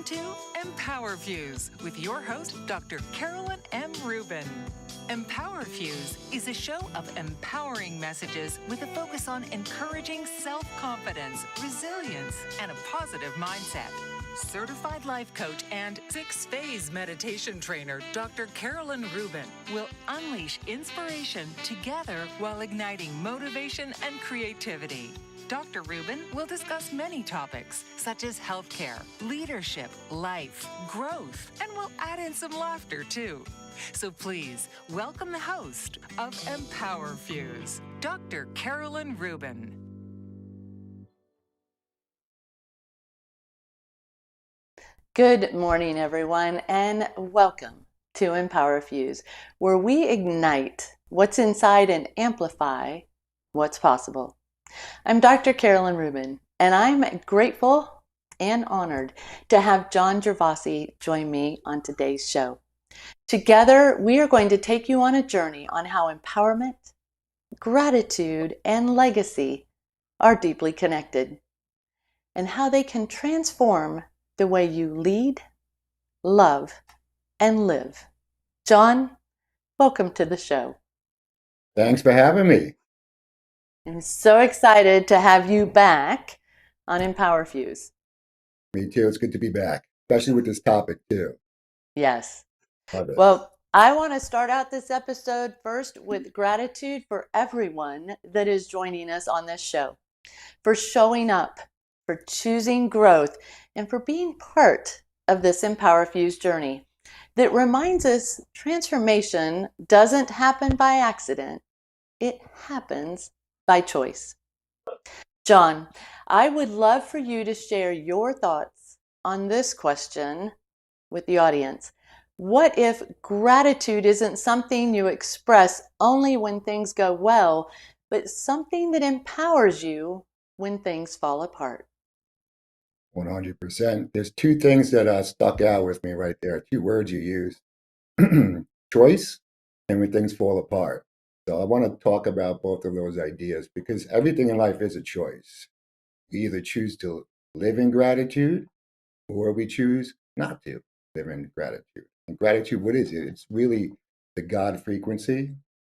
Welcome to EmpowerFuse with your host, Dr. Carolyn M. Rubin. EmpowerFuse is a show of empowering messages with a focus on encouraging self-confidence, resilience, and a positive mindset. Certified life coach and six-phase meditation trainer, Dr. Carolyn Rubin, will unleash inspiration together while igniting motivation and creativity. Dr. Rubin will discuss many topics such as healthcare, leadership, life, growth, and we'll add in some laughter too. So please welcome the host of EmpowerFuse, Dr. Carolyn Rubin. Good morning, everyone, and welcome to EmpowerFuse, where we ignite what's inside and amplify what's possible. I'm Dr. Carolyn Rubin, and I'm grateful and honored to have John Gervasi join me on today's show. Together, we are going to take you on a journey on how empowerment, gratitude, and legacy are deeply connected, and how they can transform the way you lead, love, and live. John, welcome to the show. Thanks for having me. I'm so excited to have you back on EmpowerFuse. Me too. It's good to be back, especially with this topic too. Yes. Love it. Well, I want to start out this episode first with gratitude for everyone that is joining us on this show, for showing up, for choosing growth, and for being part of this EmpowerFuse journey that reminds us transformation doesn't happen by accident. It happens by choice. John, I would love for you to share your thoughts on this question with the audience. What if gratitude isn't something you express only when things go well, but something that empowers you when things fall apart? 100%. There's two things that stuck out with me right there. Two words you used: choice and when things fall apart. So I want to talk about both of those ideas because everything in life is a choice. We either choose to live in gratitude or we choose not to live in gratitude. And gratitude, what is it? It's really the God frequency.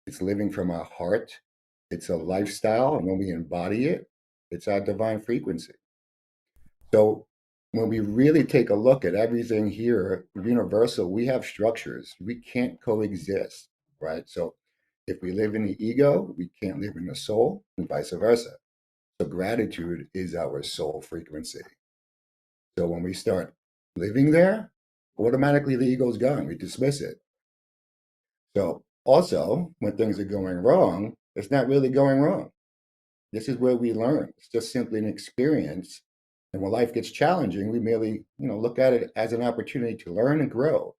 It's living from our heart. It's a lifestyle. And when we embody it, it's our divine frequency. So when we really take a look at everything here, universal, we have structures. We can't coexist, right? So if we live in the ego, we can't live in the soul, and vice versa. So gratitude is our soul frequency. So when we start living there, automatically the ego's gone. We dismiss it. So also, when things are going wrong, it's not really going wrong. This is where we learn. It's just simply an experience. And when life gets challenging, we merely, look at it as an opportunity to learn and grow.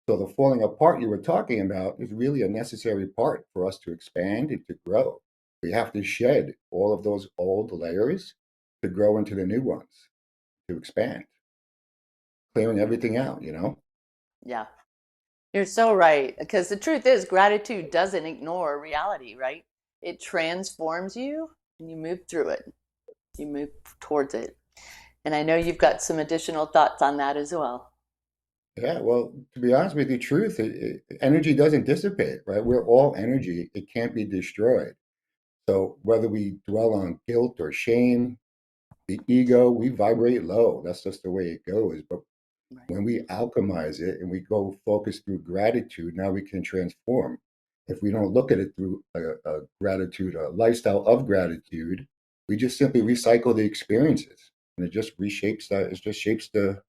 So the falling apart you were talking about is really a necessary part for us to expand and to grow. We have to shed all of those old layers to grow into the new ones, to expand, clearing everything out, Yeah, you're so right. Because the truth is, gratitude doesn't ignore reality, right? It transforms you and you move through it. You move towards it. And I know you've got some additional thoughts on that as well. Yeah, well, to be honest with you, energy doesn't dissipate, right? We're all energy. It can't be destroyed. So whether we dwell on guilt or shame, the ego, we vibrate low. That's just the way it goes. But when we alchemize it and we go focus through gratitude, now we can transform. If we don't look at it through a gratitude, a lifestyle of gratitude, we just simply recycle the experiences, and it just reshapes that. It just shapes the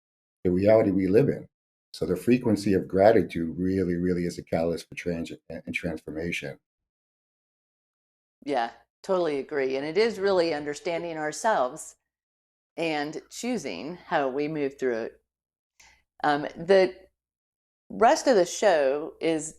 reality we live in. So the frequency of gratitude really, really is a catalyst for transformation. Yeah, totally agree. And it is really understanding ourselves and choosing how we move through it. The rest of the show is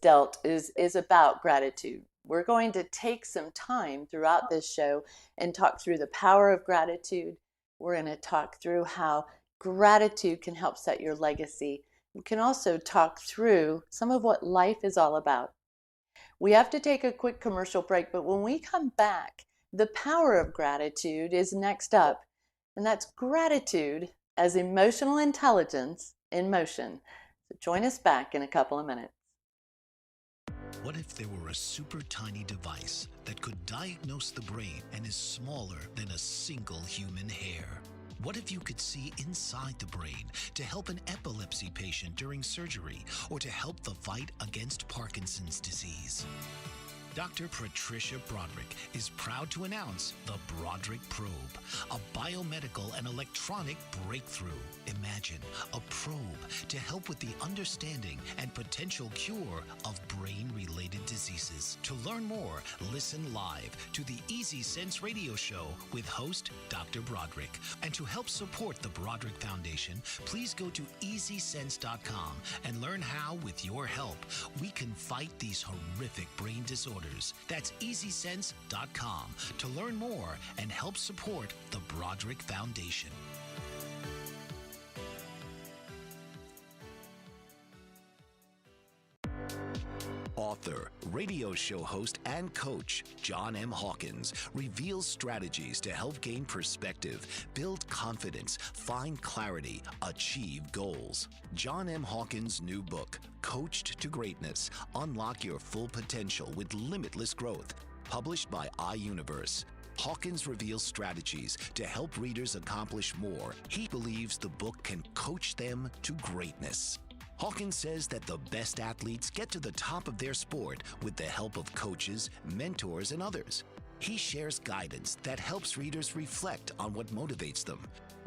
about gratitude. We're going to take some time throughout this show and talk through the power of gratitude. We're going to talk through how gratitude can help set your legacy. We can also talk through some of what life is all about. We have to take a quick commercial break, but when we come back, the power of gratitude is next up, and that's gratitude as emotional intelligence in motion. So join us back in a couple of minutes. What if there were a super tiny device that could diagnose the brain and is smaller than a single human hair? What if you could see inside the brain to help an epilepsy patient during surgery or to help the fight against Parkinson's disease? Dr. Patricia Broderick is proud to announce the Broderick Probe, a biomedical and electronic breakthrough. Imagine a probe to help with the understanding and potential cure of brain-related diseases. To learn more, listen live to the Easy Sense radio show with host Dr. Broderick. And to help support the Broderick Foundation, please go to EasySense.com and learn how, with your help, we can fight these horrific brain disorders. That's EasySense.com to learn more and help support the Broderick Foundation. Author, radio show host, and coach John M. Hawkins reveals strategies to help gain perspective, build confidence, find clarity, achieve goals. John M. Hawkins' new book, Coached to Greatness, Unlock Your Full Potential with Limitless Growth, published by iUniverse. Hawkins reveals strategies to help readers accomplish more. He believes the book can coach them to greatness. Hawkins says that the best athletes get to the top of their sport with the help of coaches, mentors, and others. He shares guidance that helps readers reflect on what motivates them,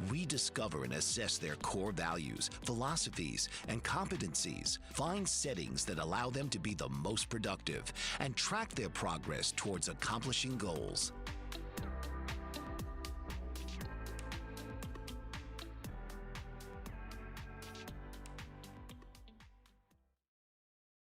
rediscover and assess their core values, philosophies, and competencies, find settings that allow them to be the most productive, and track their progress towards accomplishing goals.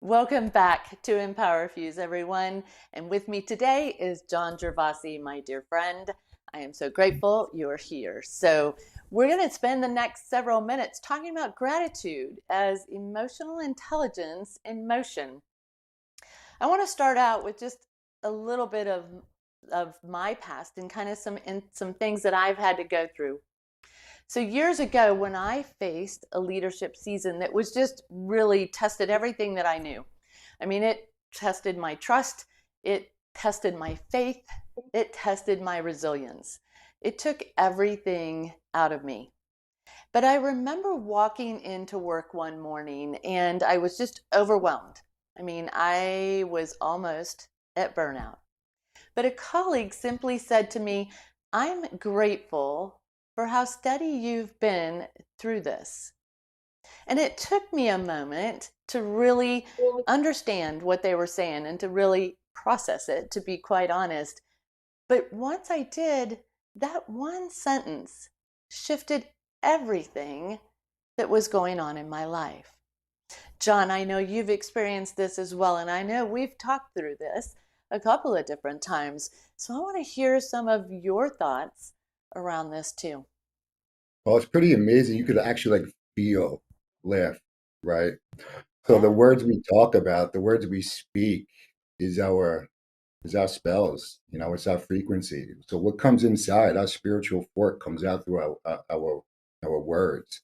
Welcome back to EmpowerFuse, everyone. And with me today is John Gervasi, my dear friend. I am so grateful you're here. So we're going to spend the next several minutes talking about gratitude as emotional intelligence in motion. I want to start out with just a little bit of my past and kind of some things that I've had to go through. So years ago, when I faced a leadership season that was just really tested everything that I knew. I mean, it tested my trust, it tested my faith, it tested my resilience. It took everything out of me. But I remember walking into work one morning and I was just overwhelmed. I mean, I was almost at burnout. But a colleague simply said to me, "I'm grateful for how steady you've been through this." And it took me a moment to really understand what they were saying and to really process it, to be quite honest. But once I did, that one sentence shifted everything that was going on in my life. John, I know you've experienced this as well, and I know we've talked through this a couple of different times. So I want to hear some of your thoughts around this too. Well, it's pretty amazing. You could actually feel lift, right? So the Yeah. words we talk about, the words we speak is our spells, it's our frequency. So what comes inside, our spiritual fork comes out through our words.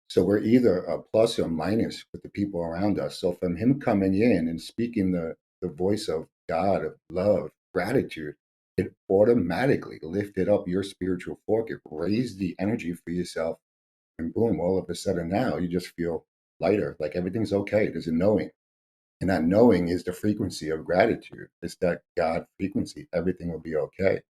So we're either a plus or minus with the people around us. So from him coming in and speaking the voice of God, of love, gratitude, it automatically lifted up your spiritual fork. It raised the energy for yourself. And boom, all of a sudden now you just feel lighter, like everything's okay. There's a knowing. And that knowing is the frequency of gratitude. It's that God frequency. Everything will be okay.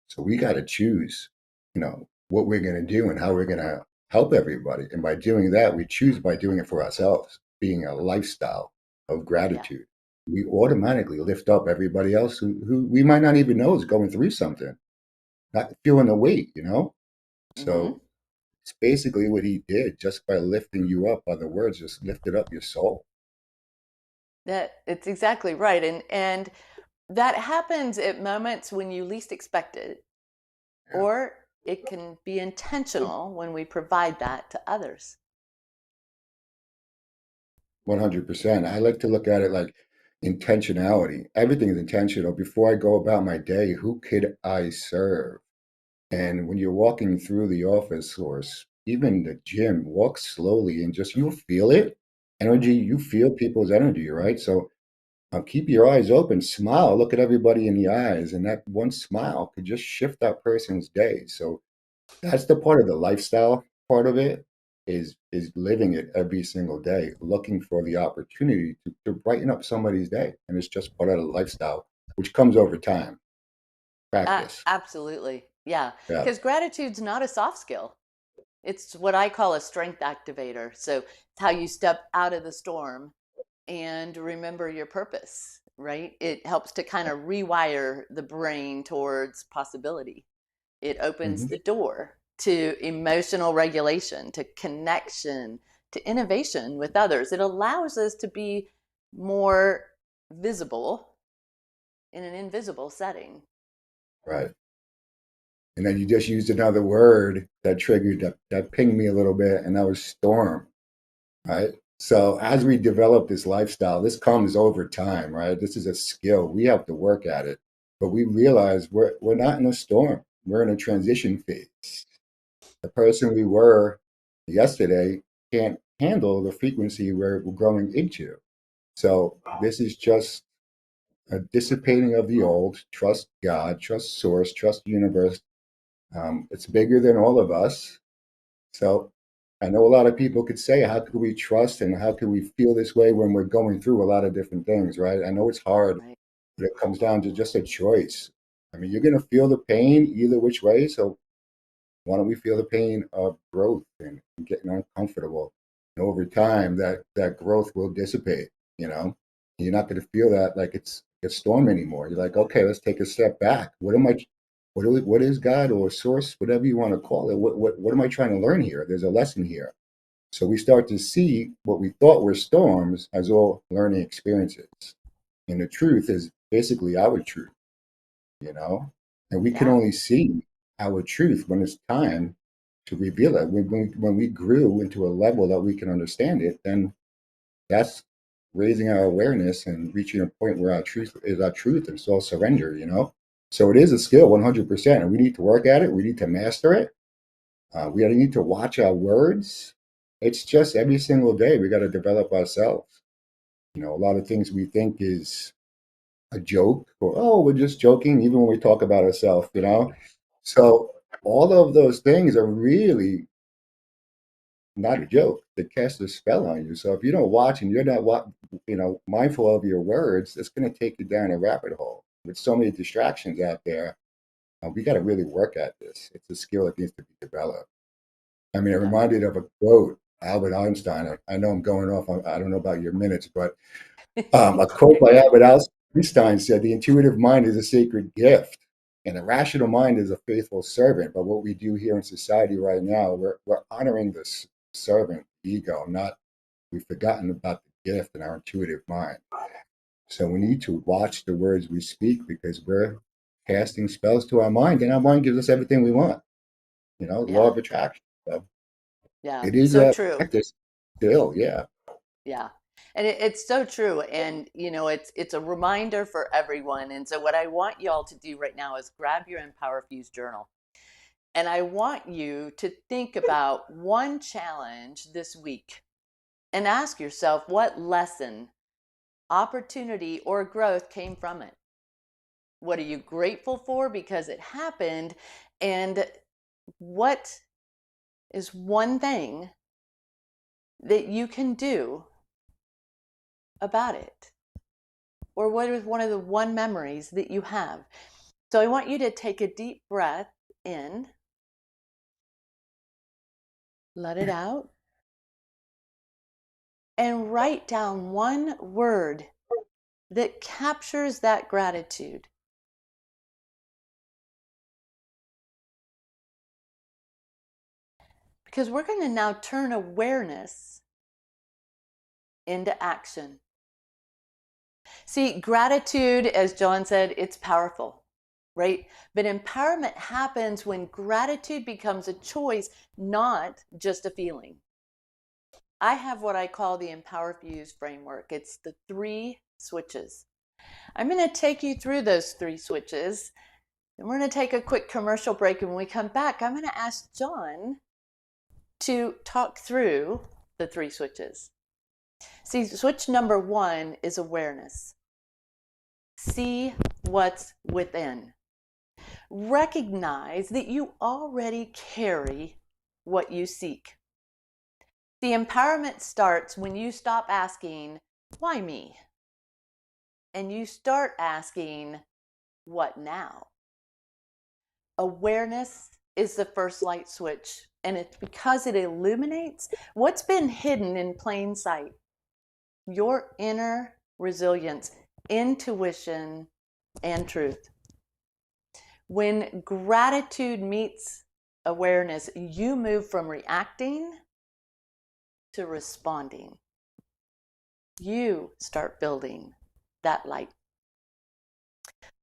So we got to choose, what we're going to do and how we're going to help everybody. And by doing that, we choose by doing it for ourselves, being a lifestyle of gratitude. We automatically lift up everybody else who we might not even know is going through something, not feeling the weight, So it's basically what he did just by lifting you up by the words, just lifted up your soul. It's exactly right. And that happens at moments when you least expect it, or it can be intentional when we provide that to others. 100%. I like to look at it like intentionality. Everything is intentional. Before I go about my day, who could I serve? And when you're walking through the office or even the gym, walk slowly and just you'll feel it. Energy, you feel people's energy, right? So keep your eyes open, smile, look at everybody in the eyes, and that one smile could just shift that person's day. So that's the part of the lifestyle part of it is living it every single day, looking for the opportunity to brighten up somebody's day. And it's just part of the lifestyle, which comes over time, practice. Absolutely. Yeah. Yeah. Because gratitude's not a soft skill. It's what I call a strength activator. So it's how you step out of the storm and remember your purpose, right? It helps to kind of rewire the brain towards possibility. It opens Hmm. the door to emotional regulation, to connection, to innovation with others. It allows us to be more visible in an invisible setting. Right. And then you just used another word that triggered that pinged me a little bit, and that was storm. Right. So as we develop this lifestyle, this comes over time, right? This is a skill. We have to work at it. But we realize we're not in a storm. We're in a transition phase. The person we were yesterday can't handle the frequency we're growing into. So this is just a dissipating of the old. Trust God, trust source, trust the universe. It's bigger than all of us. So I know a lot of people could say, how could we trust and how could we feel this way when we're going through a lot of different things, right? I know it's hard, Right. but it comes down to just a choice. I mean, you're going to feel the pain either which way. So why don't we feel the pain of growth and getting uncomfortable? And over time, that growth will dissipate, you know? You're not going to feel that like it's a storm anymore. You're like, okay, let's take a step back. What is God or source, whatever you want to call it? What am I trying to learn here? There's a lesson here. So we start to see what we thought were storms as all learning experiences. And the truth is basically our truth, you know? And we can Yeah. only see our truth when it's time to reveal it. When we grew into a level that we can understand it, then that's raising our awareness and reaching a point where our truth is our truth and it's all surrender, you know? So it is a skill 100%. And we need to work at it. We need to master it. We need to watch our words. It's just every single day we got to develop ourselves. You know, a lot of things we think is a joke or, oh, we're just joking, even when we talk about ourselves, you know? So all of those things are really not a joke. They cast a spell on you. So if you don't watch and you're not, mindful of your words, it's going to take you down a rabbit hole. With so many distractions out there, we got to really work at this. It's a skill that needs to be developed. I mean, it reminded of a quote, Albert Einstein. I know I'm going off. I don't know about your minutes, but a quote by Albert Einstein said, "The intuitive mind is a sacred gift, and the rational mind is a faithful servant." But what we do here in society right now, we're honoring this servant ego, not we've forgotten about the gift in our intuitive mind. So we need to watch the words we speak because we're casting spells to our mind, and our mind gives us everything we want. You know, law Yeah. of attraction. So Yeah. it is So a true. practice still, yeah. Yeah. And it's so true. And it's a reminder for everyone. And so what I want y'all to do right now is grab your EmpowerFuse journal. And I want you to think about one challenge this week and ask yourself what lesson, opportunity, or growth came from it. What are you grateful for because it happened? And what is one thing that you can do about it? Or what is one of the one memories that you have? So I want you to take a deep breath in, let it out, and write down one word that captures that gratitude. Because we're going to now turn awareness into action. See, gratitude, as John said, it's powerful, right? But empowerment happens when gratitude becomes a choice, not just a feeling. I have what I call the EmpowerFuse framework. It's the 3 switches. I'm going to take you through those 3 switches, and we're going to take a quick commercial break. And when we come back, I'm going to ask John to talk through the 3 switches. See, switch number 1 is awareness. See what's within. Recognize that you already carry what you seek. The empowerment starts when you stop asking, why me? And you start asking, what now? Awareness is the first light switch, and it's because it illuminates what's been hidden in plain sight. Your inner resilience, intuition, and truth. When gratitude meets awareness, you move from reacting to responding. You start building that light.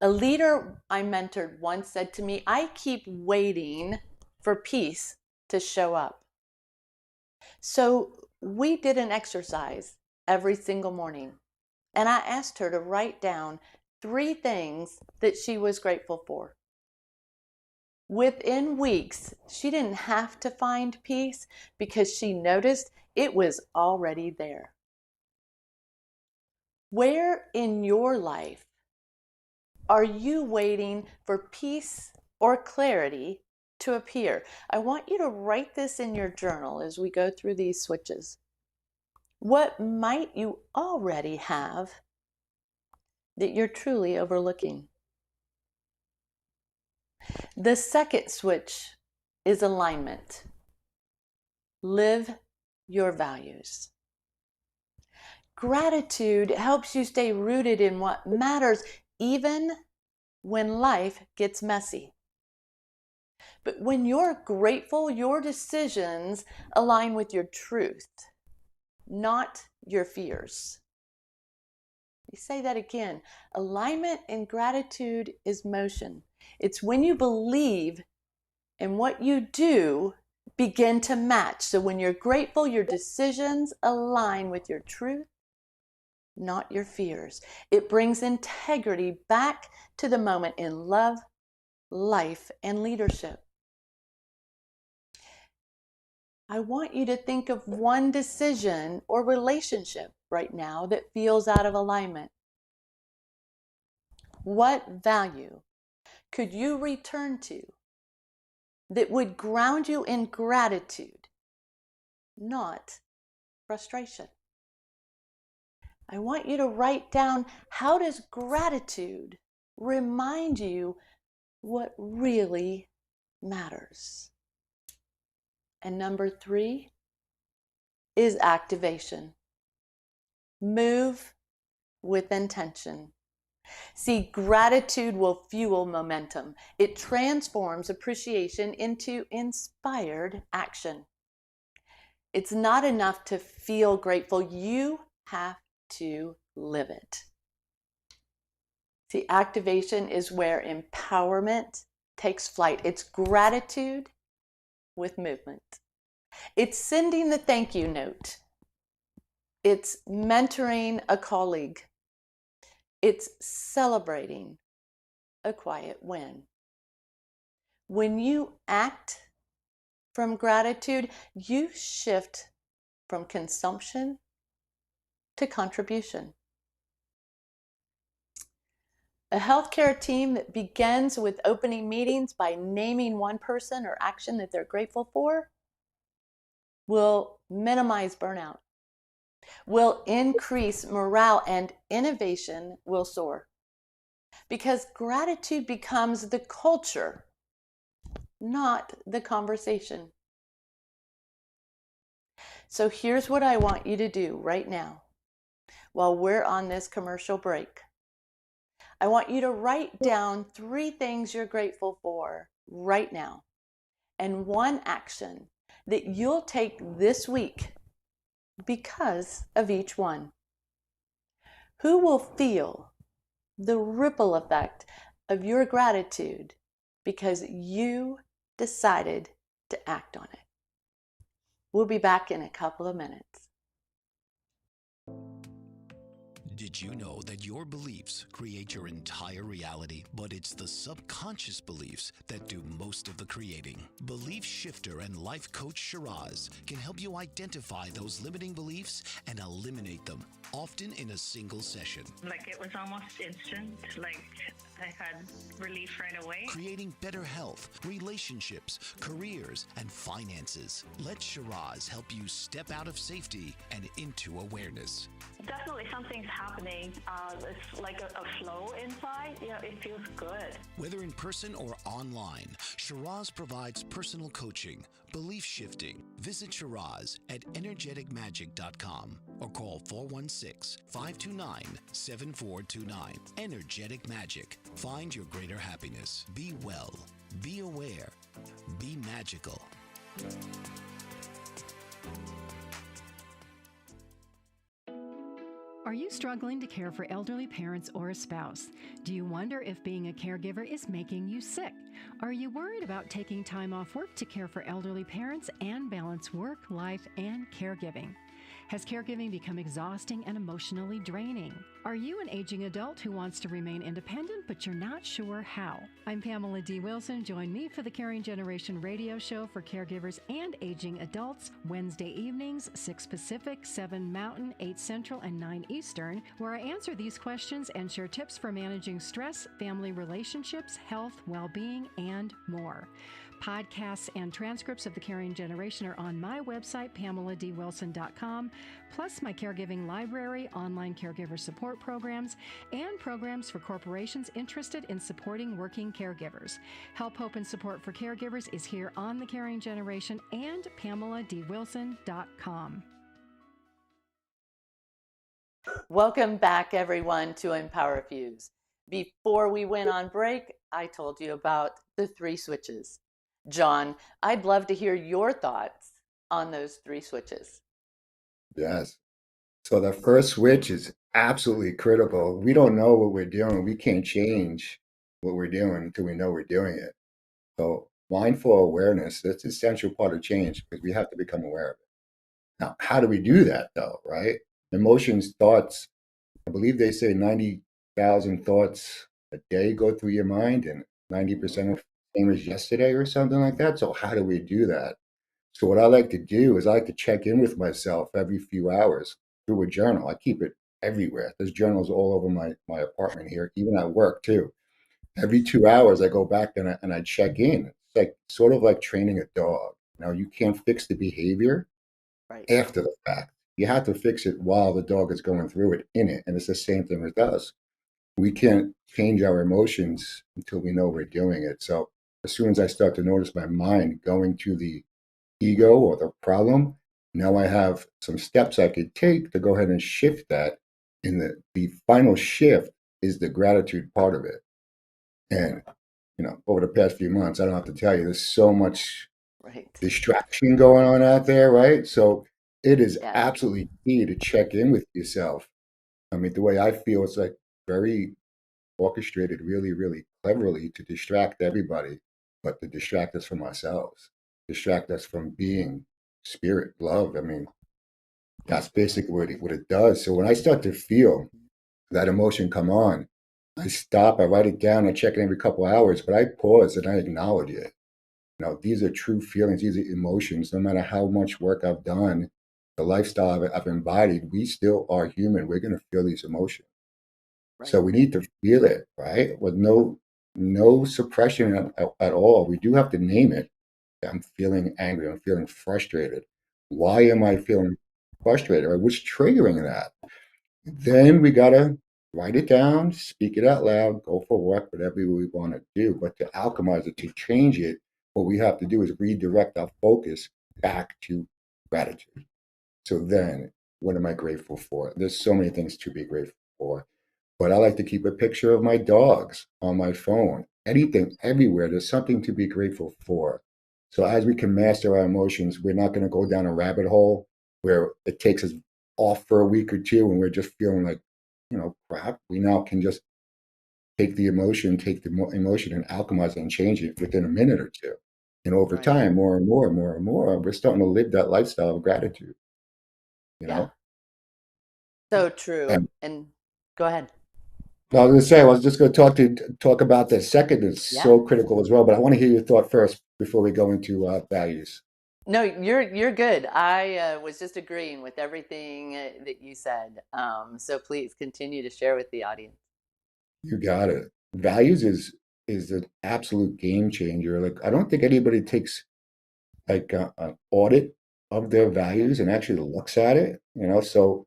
A leader I mentored once said to me, I keep waiting for peace to show up. So we did an exercise every single morning, and I asked her to write down 3 things that she was grateful for. Within weeks, she didn't have to find peace because she noticed it was already there. Where in your life are you waiting for peace or clarity to appear? I want you to write this in your journal as we go through these switches. What might you already have that you're truly overlooking? The second switch is alignment. Live your values. Gratitude helps you stay rooted in what matters, even when life gets messy. But when you're grateful, your decisions align with your truth, not your fears. You say that again. Alignment in gratitude is motion. It's when you believe and what you do begin to match. So when you're grateful, your decisions align with your truth, not your fears. It brings integrity back to the moment in love, life, and leadership. I want you to think of one decision or relationship right now that feels out of alignment. What value could you return to that would ground you in gratitude, not frustration? I want you to write down, how does gratitude remind you what really matters? And number 3 is activation. Move with intention. See, gratitude will fuel momentum. It transforms appreciation into inspired action. It's not enough to feel grateful. You have to live it. See, activation is where empowerment takes flight. It's gratitude with movement. It's sending the thank you note. It's mentoring a colleague. It's celebrating a quiet win. When you act from gratitude, you shift from consumption to contribution. A healthcare team that begins with opening meetings by naming one person or action that they're grateful for will minimize burnout, will increase morale, and innovation will soar. Because gratitude becomes the culture, not the conversation. So here's what I want you to do right now while we're on this commercial break. I want you to write down 3 things you're grateful for right now and 1 action that you'll take this week because of each one. Who will feel the ripple effect of your gratitude because you decided to act on it? We'll be back in a couple of minutes. Did you know that your beliefs create your entire reality, but it's the subconscious beliefs that do most of the creating? Belief shifter and life coach Shiraz can help you identify those limiting beliefs and eliminate them, often in a single session. Like, it was almost instant. Like, I had relief right away. Creating better health, relationships, careers, and finances. Let Shiraz help you step out of safety and into awareness. Definitely something's happening. It's like a flow inside. Yeah, it feels good. Whether in person or online, Shiraz provides personal coaching, belief shifting. Visit Shiraz at energeticmagic.com or call 416-529-7429. Energetic Magic. Find your greater happiness. Be well. Be aware. Be magical. Are you struggling to care for elderly parents or a spouse? Do you wonder if being a caregiver is making you sick? Are you worried about taking time off work to care for elderly parents and balance work, life, and caregiving? Has caregiving become exhausting and emotionally draining? Are you an aging adult who wants to remain independent, but you're not sure how? I'm Pamela D. Wilson. Join me for the Caring Generation radio show for caregivers and aging adults, Wednesday evenings, 6 Pacific, 7 Mountain, 8 Central, and 9 Eastern, where I answer these questions and share tips for managing stress, family relationships, health, well-being, and more. Podcasts and transcripts of the Caring Generation are on my website, PamelaDWilson.com, plus my caregiving library, online caregiver support programs, and programs for corporations interested in supporting working caregivers. Help, hope, and support for caregivers is here on the Caring Generation and PamelaDWilson.com. Welcome back, everyone, to EmpowerFuse. Before we went on break, I told you about the 3 switches. John, I'd love to hear your thoughts on those 3 switches. Yes. So the first switch is absolutely critical. We don't know what we're doing. We can't change what we're doing until we know we're doing it. So mindful awareness, that's an essential part of change because we have to become aware of it. Now, how do we do that though, right? Emotions, thoughts, I believe they say 90,000 thoughts a day go through your mind and 90% of same as yesterday or something like that. So how do we do that? So what I like to do is I like to check in with myself every few hours through a journal. I keep it everywhere. There's journals all over my apartment here, even at work too. Every 2 hours I go back and I check in. It's like sort of like training a dog. Now you can't fix the behavior Right. after the fact. You have to fix it while the dog is going through it in it. And it's the same thing with us. We can't change our emotions until we know we're doing it. So as soon as I start to notice my mind going to the ego or the problem, now I have some steps I could take to go ahead and shift that. And the final shift is the gratitude part of it. And, over the past few months, I don't have to tell you, there's so much distraction going on out there, right? So it is absolutely key to check in with yourself. I mean, the way I feel, it's like very orchestrated really, really cleverly to distract everybody, but to distract us from ourselves, distract us from being spirit, love. I mean, that's basically what it does. So when I start to feel that emotion come on, I stop, I write it down, I check it every couple hours, but I pause and I acknowledge it. These are true feelings, these are emotions. No matter how much work I've done, the lifestyle I've embodied, we still are human. We're going to feel these emotions. Right. So we need to feel it, right? With no suppression at all. We do have to name it. I'm feeling angry. I'm feeling frustrated. Why am I feeling frustrated? Right? What's triggering that? Then we got to write it down, speak it out loud, go for a walk, whatever we want to do. But to alchemize it, to change it, what we have to do is redirect our focus back to gratitude. So then, what am I grateful for? There's so many things to be grateful for. But I like to keep a picture of my dogs on my phone. Anything, everywhere, there's something to be grateful for. So as we can master our emotions, we're not going to go down a rabbit hole where it takes us off for a week or two and we're just feeling like, crap. We now can just take the emotion and alchemize it and change it within a minute or two. And over time, more and more, we're starting to live that lifestyle of gratitude. You know? So true. And Go ahead. No, I was going to say, I was just going to talk about the second. It's Yeah. so critical as well, but I want to hear your thought first before we go into values. No, you're good. I was just agreeing with everything that you said. So please continue to share with the audience. You got it. Values is an absolute game changer. Like, I don't think anybody takes like an audit of their values and actually looks at it, So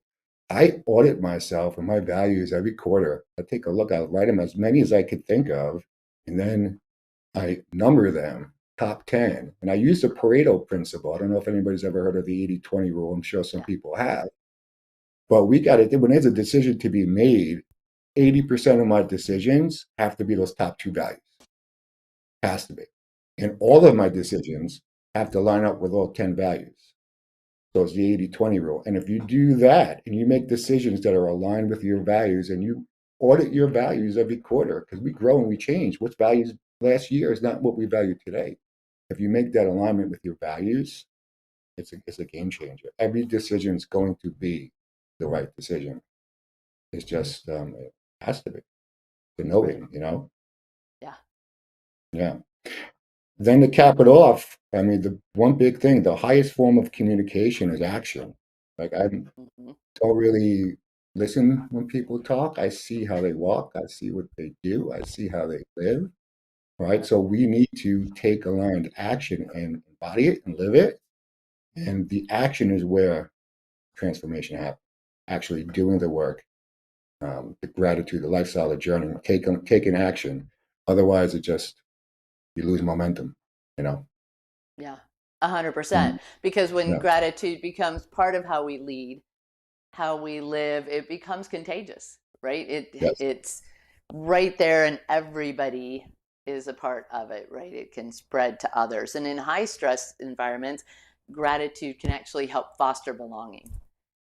I audit myself and my values every quarter. I take a look, I write them as many as I could think of, and then I number them top 10. And I use the Pareto principle. I don't know if anybody's ever heard of the 80-20 rule. I'm sure some people have. But we got it. When there's a decision to be made, 80% of my decisions have to be those top two values. Has to be. And all of my decisions have to line up with all 10 values. So it's the 80-20 rule. And if you do that and you make decisions that are aligned with your values and you audit your values every quarter, because we grow and we change. What's values last year is not what we value today. If you make that alignment with your values, it's a game changer. Every decision is going to be the right decision. It's just, it has to be. To know it, Yeah. Yeah. Then to cap it off, I mean, the one big thing, the highest form of communication is action. Like, I Mm-hmm. don't really listen when people talk. I see how they walk. I see what they do. I see how they live. Right. So we need to take aligned action and embody it and live it. And the action is where transformation happens. Actually doing the work, the gratitude, the lifestyle, the journey, taking action. Otherwise, you lose momentum, Yeah, 100%. And, Because when yeah. gratitude becomes part of how we lead, how we live, it becomes contagious, right? Yes. It's right there, and everybody is a part of it, right? It can spread to others. And in high stress environments, gratitude can actually help foster belonging.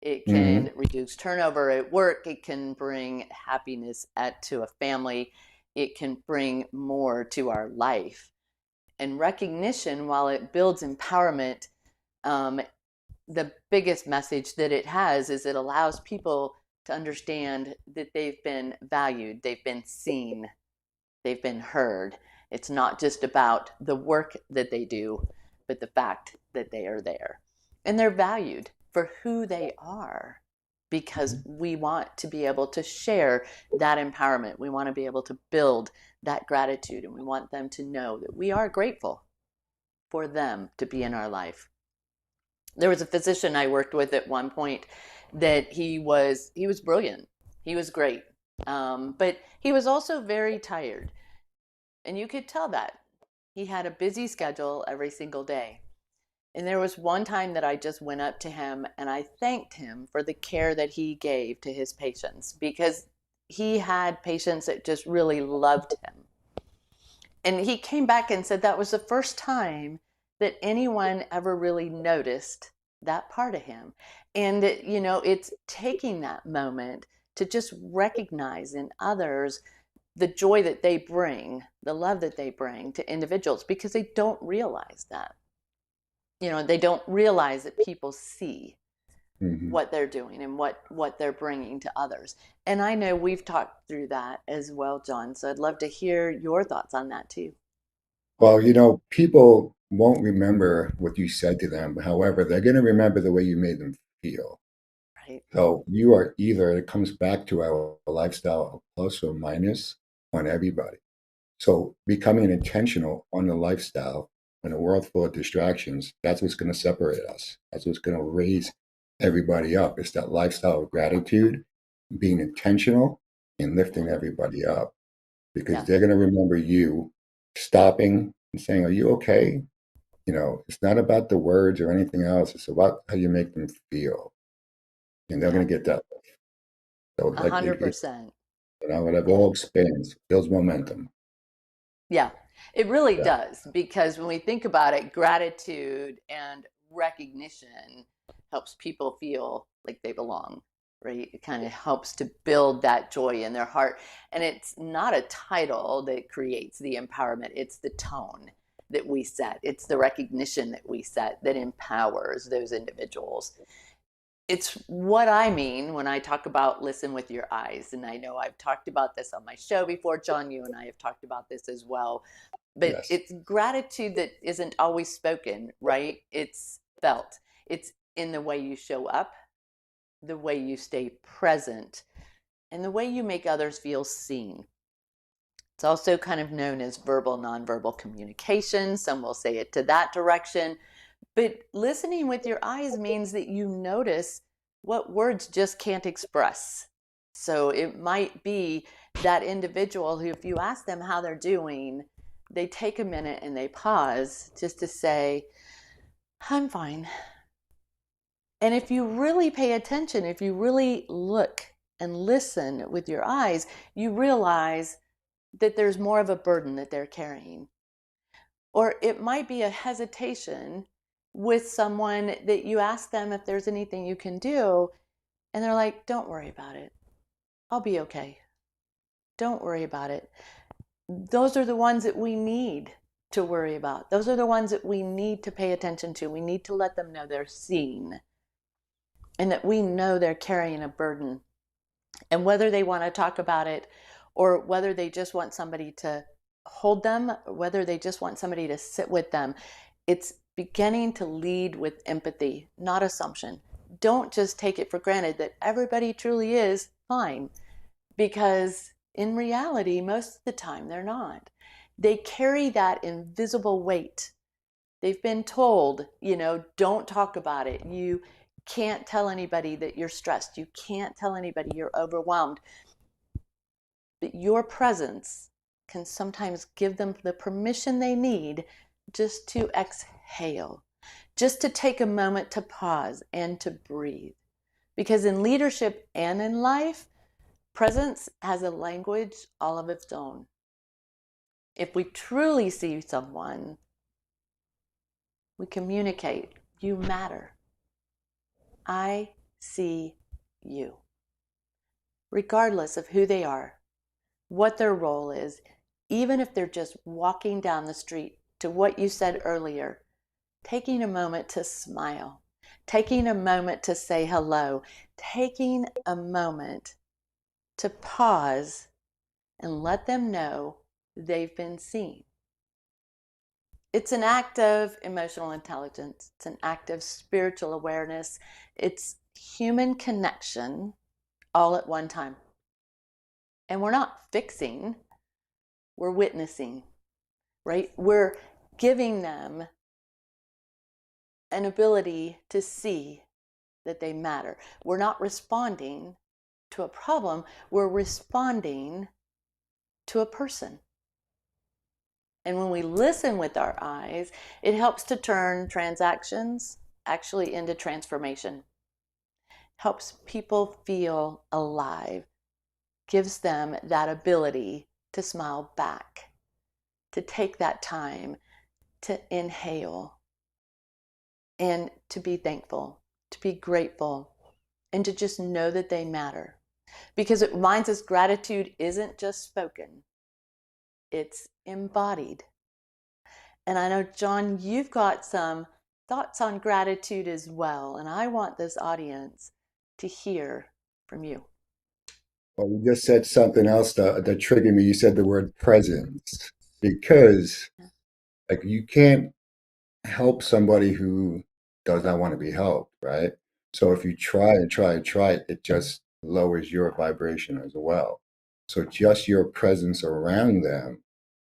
It Mm-hmm. can reduce turnover at work. It can bring happiness to a family. It can bring more to our life. And recognition, while it builds empowerment, the biggest message that it has is it allows people to understand that they've been valued, they've been seen, they've been heard. It's not just about the work that they do, but the fact that they are there. And they're valued for who they are, because we want to be able to share that empowerment. We want to be able to build that gratitude, and we want them to know that we are grateful for them to be in our life. There was a physician I worked with at one point that he was brilliant. He was great. But he was also very tired. And you could tell that. He had a busy schedule every single day. And there was one time that I just went up to him and I thanked him for the care that he gave to his patients, because he had patients that just really loved him. And he came back and said that was the first time that anyone ever really noticed that part of him. And, it's taking that moment to just recognize in others the joy that they bring, the love that they bring to individuals, because they don't realize that. They don't realize that people see Mm-hmm. what they're doing and what they're bringing to others. And I know we've talked through that as well, John. So I'd love to hear your thoughts on that too. Well, people won't remember what you said to them. However, they're going to remember the way you made them feel. Right. So you are either, it comes back to our lifestyle of plus or minus on everybody. So becoming intentional on the lifestyle in a world full of distractions, that's what's going to separate us. That's what's going to raise everybody up. It's that lifestyle of gratitude, being intentional and lifting everybody up, because Yeah. they're going to remember you stopping and saying, "Are you okay?" It's not about the words or anything else. It's about how you make them feel. And they're going to get that. So like 100%. it all expands, builds momentum. Yeah, it really Yeah. does, because when we think about it, gratitude and recognition helps people feel like they belong, right? It kind of helps to build that joy in their heart. And it's not a title that creates the empowerment, it's the tone that we set, it's the recognition that we set that empowers those individuals. it's what I mean when I talk about listen with your eyes. And I know I've talked about this on my show before. John, you and I have talked about this as well. But Yes. it's gratitude that isn't always spoken, right? It's felt. It's in the way you show up, the way you stay present, and the way you make others feel seen. It's also kind of known as verbal nonverbal communication. Some will say it to that direction. But listening with your eyes means that you notice what words just can't express. So it might be that individual who, if you ask them how they're doing, they take a minute and they pause just to say, I'm fine. And if you really pay attention, if you really look and listen with your eyes, you realize that there's more of a burden that they're carrying. Or it might be a hesitation with someone that you ask them if there's anything you can do, and they're like, don't worry about it. I'll be okay. Don't worry about it. Those are the ones that we need to worry about. Those are the ones that we need to pay attention to. We need to let them know they're seen and that we know they're carrying a burden. And whether they want to talk about it or whether they just want somebody to hold them, whether they just want somebody to sit with them, it's beginning to lead with empathy, not assumption. Don't just take it for granted that everybody truly is fine, because in reality, most of the time they're not. They carry that invisible weight. They've been told, don't talk about it. You can't tell anybody that you're stressed. You can't tell anybody you're overwhelmed. But your presence can sometimes give them the permission they need just to exhale, just to take a moment to pause and to breathe. Because in leadership and in life, presence has a language all of its own. If we truly see someone, we communicate, you matter. I see you. Regardless of who they are, what their role is, even if they're just walking down the street, to what you said earlier, taking a moment to smile, taking a moment to say hello, taking a moment to pause and let them know they've been seen. It's an act of emotional intelligence. It's an act of spiritual awareness. It's human connection all at one time. And we're not fixing, we're witnessing, right? We're giving them an ability to see that they matter. We're not responding to a problem, we're responding to a person. And when we listen with our eyes, it helps to turn transactions actually into transformation. Helps people feel alive, gives them that ability to smile back, to take that time to inhale and to be thankful, to be grateful, and to just know that they matter. Because it reminds us gratitude isn't just spoken, it's embodied. And I know, John, you've got some thoughts on gratitude as well, and I want this audience to hear from you. Well, you just said something else that triggered me. You said the word presence, because like you can't help somebody who does not want to be helped, right? So if you try and try and try, it just lowers your vibration as well. So just your presence around them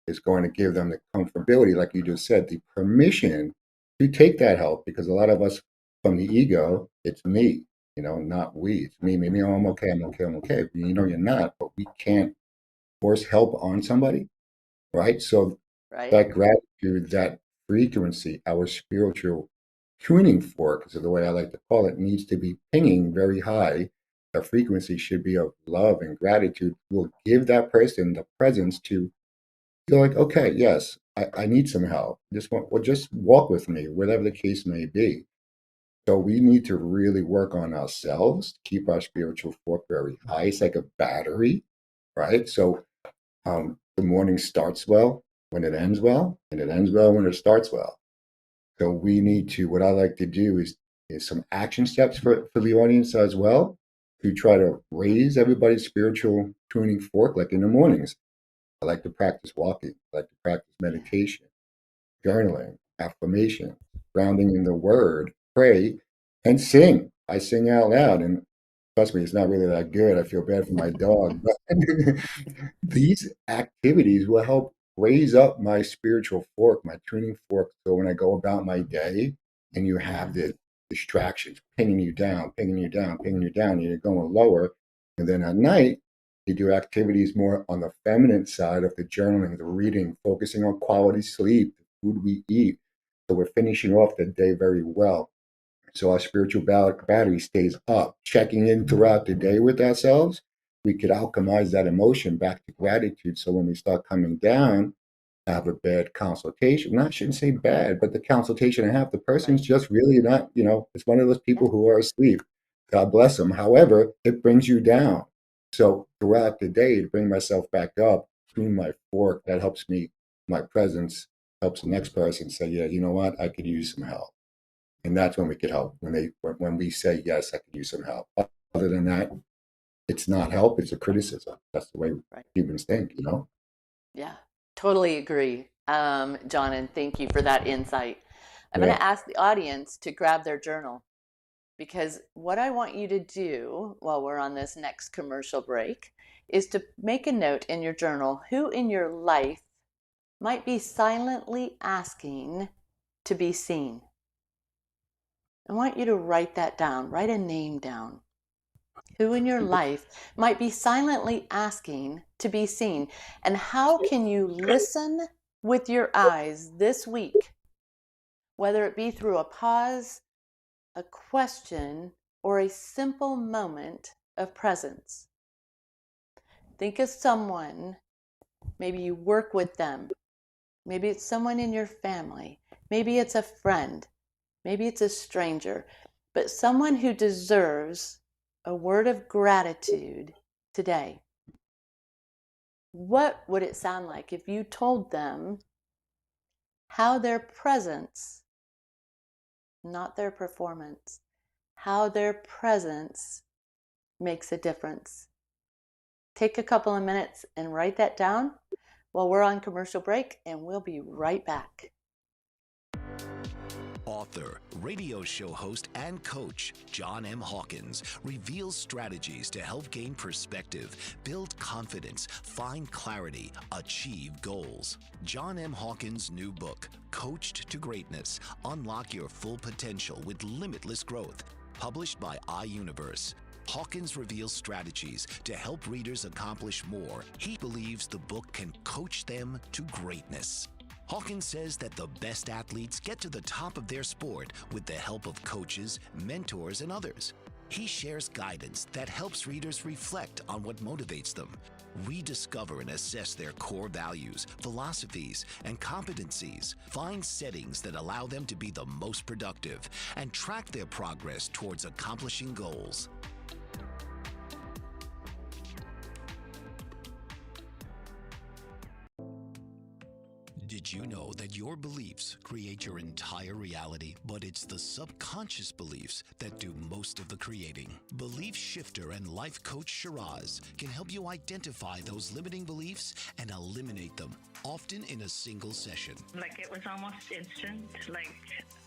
is going to give them the comfortability, like you just said, the permission to take that help. Because a lot of us, from the ego, it's me, not we. It's me, me, oh, I'm okay, I'm okay, I'm okay. You're not, but we can't force help on somebody, right? So Right? that gratitude, that frequency, our spiritual tuning fork, is the way I like to call it, needs to be pinging very high. The frequency should be of love and gratitude. Will give that person the presence to feel like, okay, yes, I need some help. Just walk with me, whatever the case may be. So we need to really work on ourselves, keep our spiritual fork very high. It's like a battery, right? So the morning starts well when it ends well, and it ends well when it starts well. So we need to, what I like to do is is some action steps for the audience as well to try to raise everybody's spiritual tuning fork, like in the mornings. I like to practice walking. I like to practice meditation, journaling, affirmation, grounding in the word, pray, and sing. I sing out loud, and trust me, it's not really that good. I feel bad for my dog. But these activities will help raise up my spiritual fork, my tuning fork. So when I go about my day and you have the distractions pinging you down, pinging you down, pinging you down, and you're going lower. And then at night, you do activities more on the feminine side of the journaling, the reading, focusing on quality sleep, the food we eat. So we're finishing off the day very well. So our spiritual battery stays up, checking in throughout the day with ourselves. We could alchemize that emotion back to gratitude. So when we start coming down, have a bad consultation. I shouldn't say bad, but the consultation I have, the person's just really not, it's one of those people who are asleep. God bless them. However, it brings you down. So throughout the day, to bring myself back up, tune my fork, that helps me, my presence helps the next person say, yeah, you know what, I could use some help. And that's when we could help. When we say, yes, I could use some help. Other than that, it's not help, it's a criticism. That's the way humans think, Yeah, totally agree, John, and thank you for that insight. I'm going to ask the audience to grab their journal, because what I want you to do while we're on this next commercial break is to make a note in your journal who in your life might be silently asking to be seen. I want you to write that down, write a name down. Who in your life might be silently asking to be seen? And how can you listen with your eyes this week, whether it be through a pause, a question, or a simple moment of presence? Think of someone, maybe you work with them, maybe it's someone in your family, maybe it's a friend, maybe it's a stranger, but someone who deserves a word of gratitude today. What would it sound like if you told them how their presence, not their performance, how their presence makes a difference? Take a couple of minutes and write that down while we're on commercial break, and we'll be right back. Author, radio show host, and coach John M. Hawkins reveals strategies to help gain perspective, build confidence, find clarity, achieve goals. John M. Hawkins' new book, Coached to Greatness, Unlock Your Full Potential with Limitless Growth, published by iUniverse. Hawkins reveals strategies to help readers accomplish more. He believes the book can coach them to greatness. Hawkins says that the best athletes get to the top of their sport with the help of coaches, mentors, and others. He shares guidance that helps readers reflect on what motivates them, rediscover and assess their core values, philosophies, and competencies, find settings that allow them to be the most productive, and track their progress towards accomplishing goals. Did you know that your beliefs create your entire reality, but it's the subconscious beliefs that do most of the creating? Belief shifter and life coach Shiraz can help you identify those limiting beliefs and eliminate them, often in a single session. Like, it was almost instant. Like,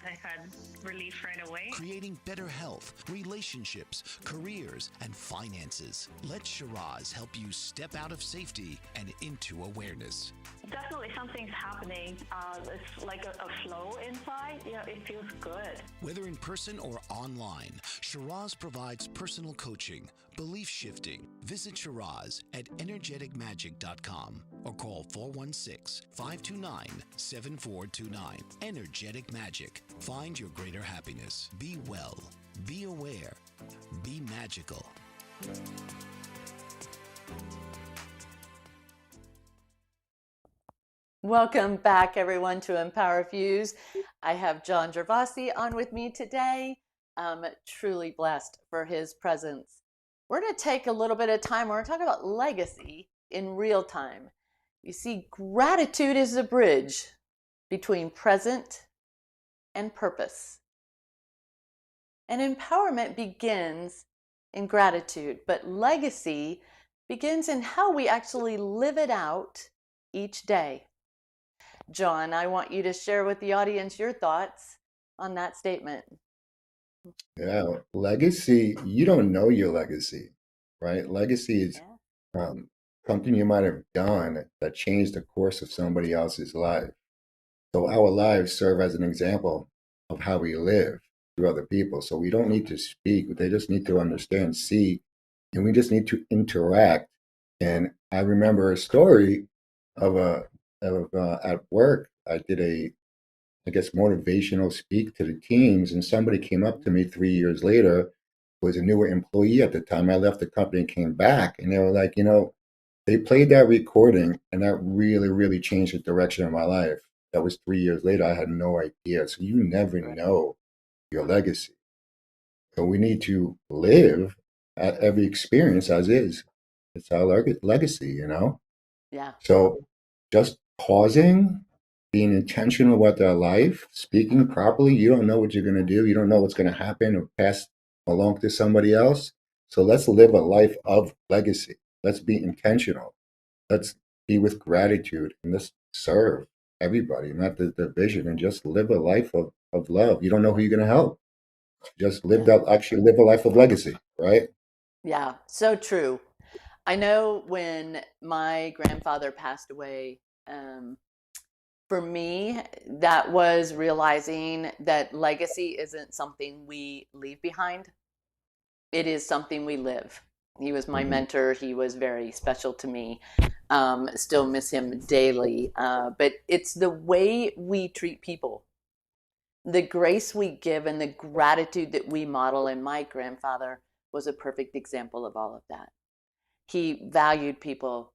I had relief right away. Creating better health, relationships, careers, and finances. Let Shiraz help you step out of safety and into awareness. Definitely something's happening. It's like a flow inside. It feels good. Whether in person or online, Shiraz provides personal coaching, belief shifting. Visit Shiraz at energeticmagic.com or call 416-529-7429. Energetic Magic. Find your greater happiness. Be well. Be aware. Be magical. Welcome back, everyone, to EmpowerFuse. I have John Gervasi on with me today. I'm truly blessed for his presence. We're going to take a little bit of time. We're going to talk about legacy in real time. You see, gratitude is the bridge between present and purpose. And empowerment begins in gratitude, but legacy begins in how we actually live it out each day. John, I want you to share with the audience your thoughts on that statement. Yeah, legacy, you don't know your legacy, right? Legacy is um, something you might have done that changed the course of somebody else's life. So our lives serve as an example of how we live to other people. So we don't need to speak, they just need to understand, see, and we just need to interact. And I remember a story of at work, I did I guess, motivational speak to the teams, and somebody came up to me 3 years later, was a newer employee at the time. I left the company and came back, and they were like, they played that recording, and that really, really changed the direction of my life. That was 3 years later. I had no idea. So you never know your legacy. So we need to live at every experience as is. It's our legacy. Yeah. So just pausing, being intentional about their life, speaking properly. You don't know what you're going to do. You don't know what's going to happen or pass along to somebody else. So let's live a life of legacy. Let's be intentional. Let's be with gratitude and let's serve everybody, not the division, and just live a life of love. You don't know who you're going to help. Just actually live a life of legacy, right? Yeah, so true. I know when my grandfather passed away, for me, that was realizing that legacy isn't something we leave behind. It is something we live. He was my mentor. He was very special to me. Still miss him daily. But it's the way we treat people, the grace we give, and the gratitude that we model. And my grandfather was a perfect example of all of that. He valued people.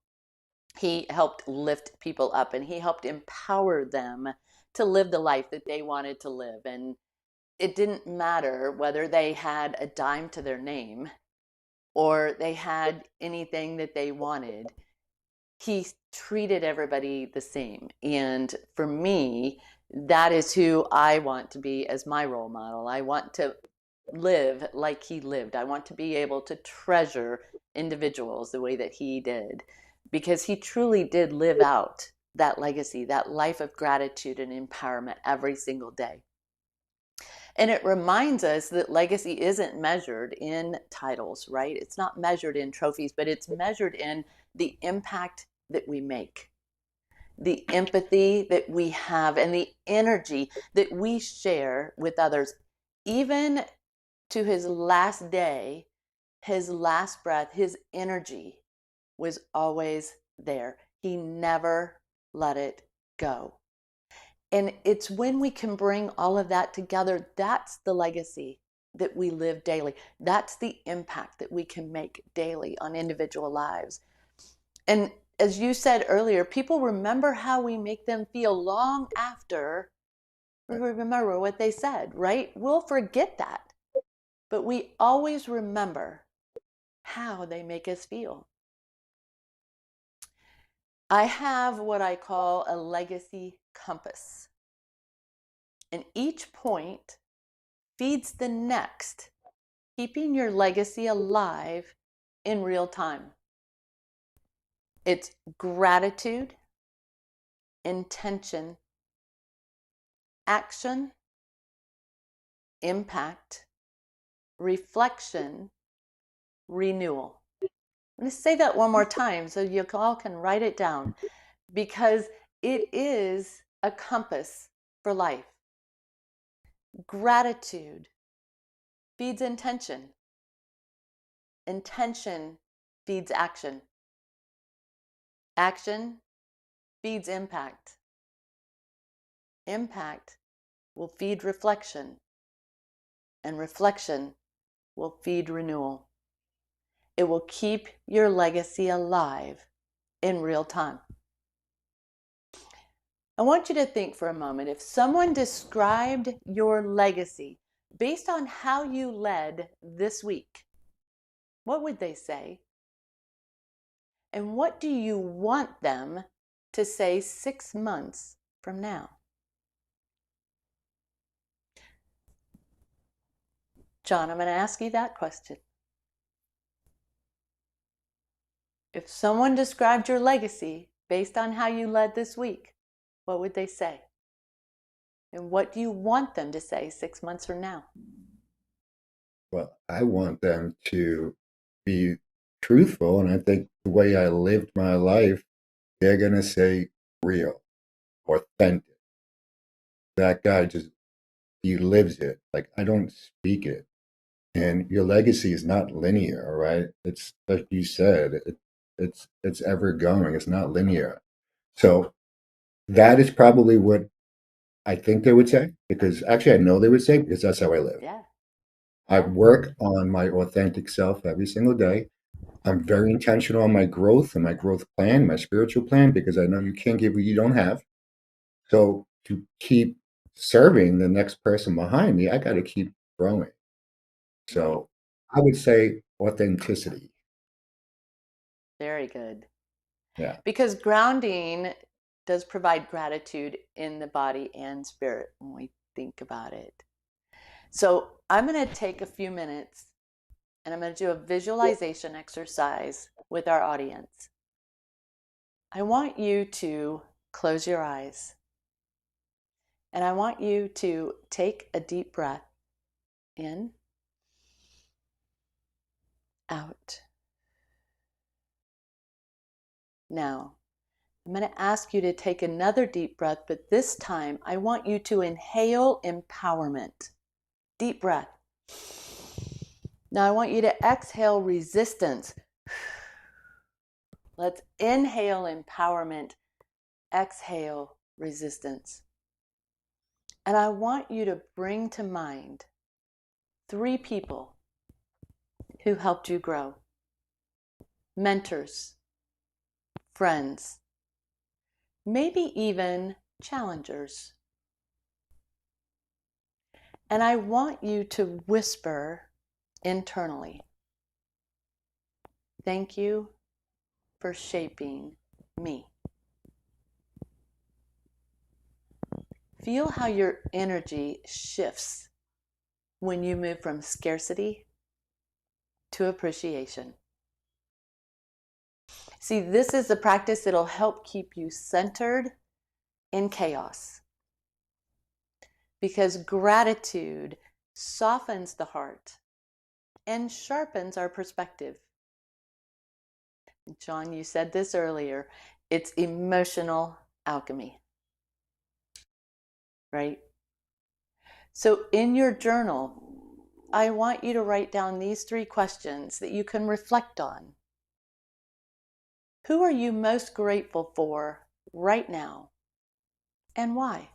He helped lift people up, and he helped empower them to live the life that they wanted to live. And it didn't matter whether they had a dime to their name or they had anything that they wanted. He treated everybody the same. And for me, that is who I want to be as my role model. I want to live like he lived. I want to be able to treasure individuals the way that he did, because he truly did live out that legacy, that life of gratitude and empowerment every single day. And it reminds us that legacy isn't measured in titles, right? It's not measured in trophies, but it's measured in the impact that we make, the empathy that we have, and the energy that we share with others. Even to his last day, his last breath, his energy was always there. He never let it go. And it's when we can bring all of that together, that's the legacy that we live daily. That's the impact that we can make daily on individual lives. And as you said earlier, people remember how we make them feel long after we remember what they said, right? We'll forget that, but we always remember how they make us feel. I have what I call a legacy compass. And each point feeds the next, keeping your legacy alive in real time. It's gratitude, intention, action, impact, reflection, renewal. I'm going to say that one more time so you all can write it down, because it is a compass for life. Gratitude feeds intention. Intention feeds action. Action feeds impact. Impact will feed reflection. And reflection will feed renewal. It will keep your legacy alive in real time. I want you to think for a moment, if someone described your legacy based on how you led this week, what would they say? And what do you want them to say 6 months from now? John, I'm going to ask you that question. If someone described your legacy based on how you led this week, what would they say? And what do you want them to say 6 months from now? Well, I want them to be truthful, and I think the way I lived my life, they're going to say real, authentic. That guy just, he lives it. Like, I don't speak it. And your legacy is not linear, right? It's like you said, it's ever going. It's not linear. So that is probably what I think they would say, because actually I know they would say, because that's how I live. Yeah. I work on my authentic self every single day. I'm very intentional on my growth and my growth plan, my spiritual plan, because I know you can't give what you don't have. So to keep serving the next person behind me, I got to keep growing. So I would say authenticity. Very good. Yeah. Because grounding does provide gratitude in the body and spirit when we think about it. So I'm going to take a few minutes and I'm going to do a visualization exercise with our audience. I want you to close your eyes and I want you to take a deep breath in, out. Now, I'm going to ask you to take another deep breath, but this time I want you to inhale empowerment. Deep breath. Now I want you to exhale resistance. Let's inhale empowerment, exhale resistance. And I want you to bring to mind 3 people who helped you grow. Mentors, friends, maybe even challengers. And I want you to whisper internally, thank you for shaping me. Feel how your energy shifts when you move from scarcity to appreciation. See, this is a practice that'll help keep you centered in chaos. Because gratitude softens the heart and sharpens our perspective. John, you said this earlier, it's emotional alchemy, right? So in your journal, I want you to write down these 3 questions that you can reflect on. Who are you most grateful for right now, and why?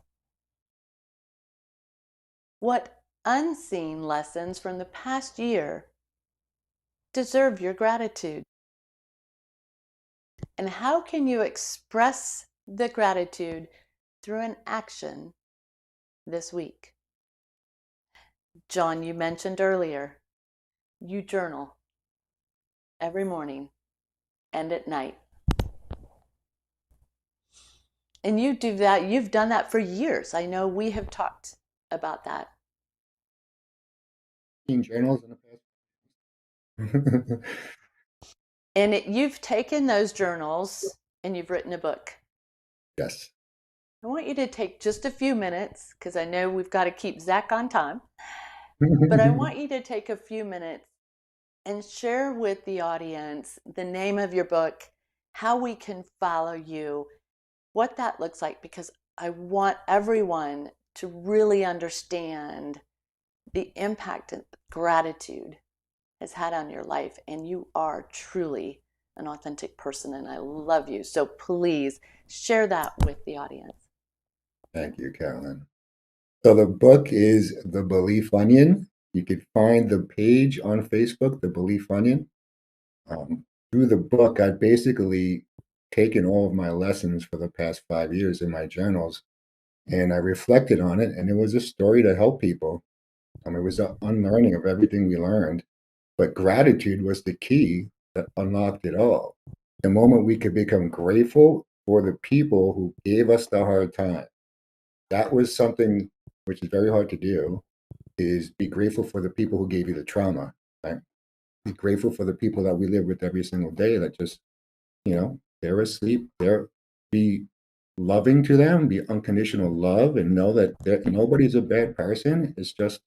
What unseen lessons from the past year deserve your gratitude? And how can you express the gratitude through an action this week? John, you mentioned earlier, you journal every morning and at night. And you do that, you've done that for years. I know we have talked about that. Journals in the past. And you've taken those journals and you've written a book. Yes. I want you to take just a few minutes, because I know we've got to keep Zach on time, but I want you to take a few minutes and share with the audience the name of your book, how we can follow you, what that looks like, because I want everyone to really understand the impact that gratitude has had on your life. And you are truly an authentic person, and I love you. So please share that with the audience. Thank you, Carolyn. So the book is The Belief Onion. You could find the page on Facebook, The Belief Onion. Through the book, I've basically taken all of my lessons for the past 5 years in my journals, and I reflected on it, and it was a story to help people. It was an unlearning of everything we learned, but gratitude was the key that unlocked it all. The moment we could become grateful for the people who gave us the hard time, that was something which is very hard to do. is be grateful for the people who gave you the trauma, right? Be grateful for the people that we live with every single day that just, they're asleep. Be loving to them, be unconditional love, and know that nobody's a bad person. It's just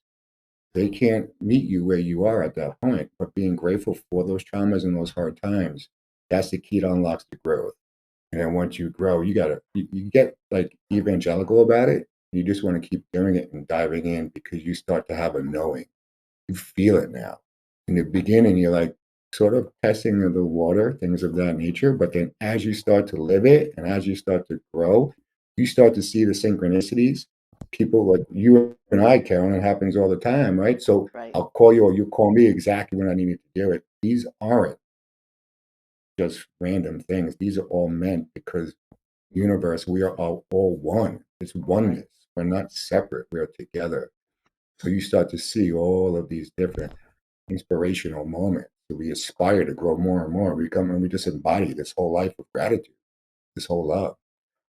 they can't meet you where you are at that point. But being grateful for those traumas and those hard times, that's the key to unlocks the growth. And then once you grow, you get like evangelical about it. You just want to keep doing it and diving in because you start to have a knowing. You feel it now. In the beginning, you're like sort of testing the water, things of that nature. But then as you start to live it and as you start to grow, you start to see the synchronicities. People like you and I, Carolyn, it happens all the time, right? So Right. I'll call you or you call me exactly when I needed to do it. These aren't just random things. These are all meant because universe, we are all one. It's oneness. We're not separate. We are together. So you start to see all of these different inspirational moments. So we aspire to grow more and more. We just embody this whole life of gratitude, this whole love.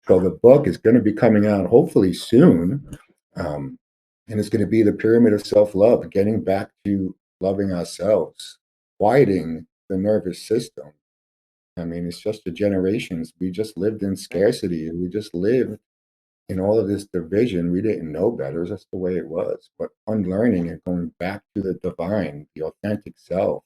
So the book is going to be coming out hopefully soon. And it's going to be the pyramid of self-love, getting back to loving ourselves, quieting the nervous system. I mean, it's just the generations. We just lived in scarcity. We just lived in all of this division. We didn't know better. That's the way it was. But unlearning and going back to the divine, the authentic self,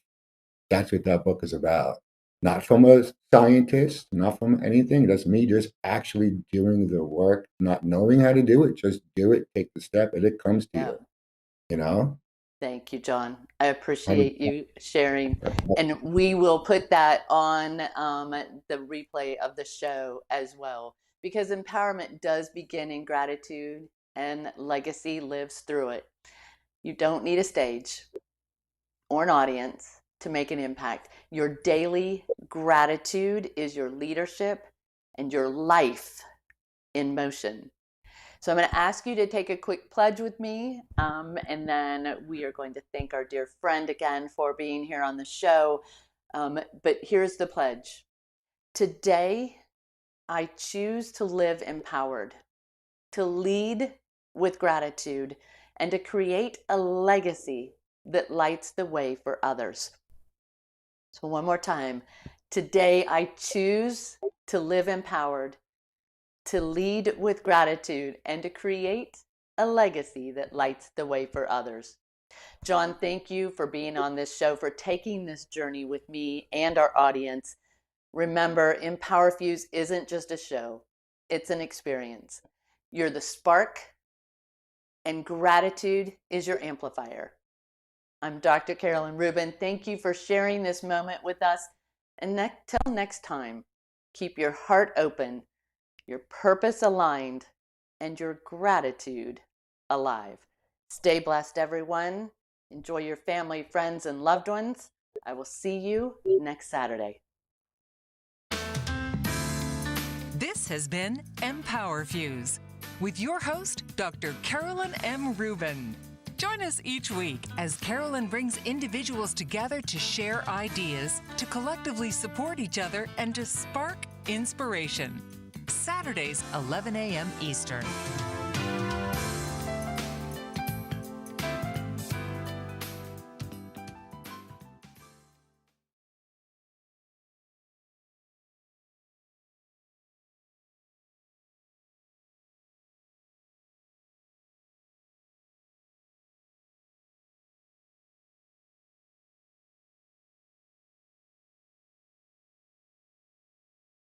that's what that book is about. Not from a scientist, not from anything. That's me just actually doing the work, not knowing how to do it. Just do it, take the step, and it comes to you. You know? Thank you, John. I appreciate you sharing. And we will put that on the replay of the show as well, because empowerment does begin in gratitude and legacy lives through it. You don't need a stage or an audience to make an impact. Your daily gratitude is your leadership and your life in motion. So I'm going to ask you to take a quick pledge with me, and then we are going to thank our dear friend again for being here on the show. But here's the pledge. Today, I choose to live empowered, to lead with gratitude, and to create a legacy that lights the way for others. So one more time. Today, I choose to live empowered, to lead with gratitude, and to create a legacy that lights the way for others. John, thank you for being on this show, for taking this journey with me and our audience. Remember, EmpowerFuse isn't just a show, it's an experience. You're the spark, and gratitude is your amplifier. I'm Dr. Carolyn Rubin. Thank you for sharing this moment with us. And till next time, keep your heart open, your purpose aligned, and your gratitude alive. Stay blessed, everyone. Enjoy your family, friends, and loved ones. I will see you next Saturday. This has been EmpowerFuse with your host, Dr. Carolyn M. Rubin. Join us each week as Carolyn brings individuals together to share ideas, to collectively support each other, and to spark inspiration. Saturdays, 11 a.m. Eastern.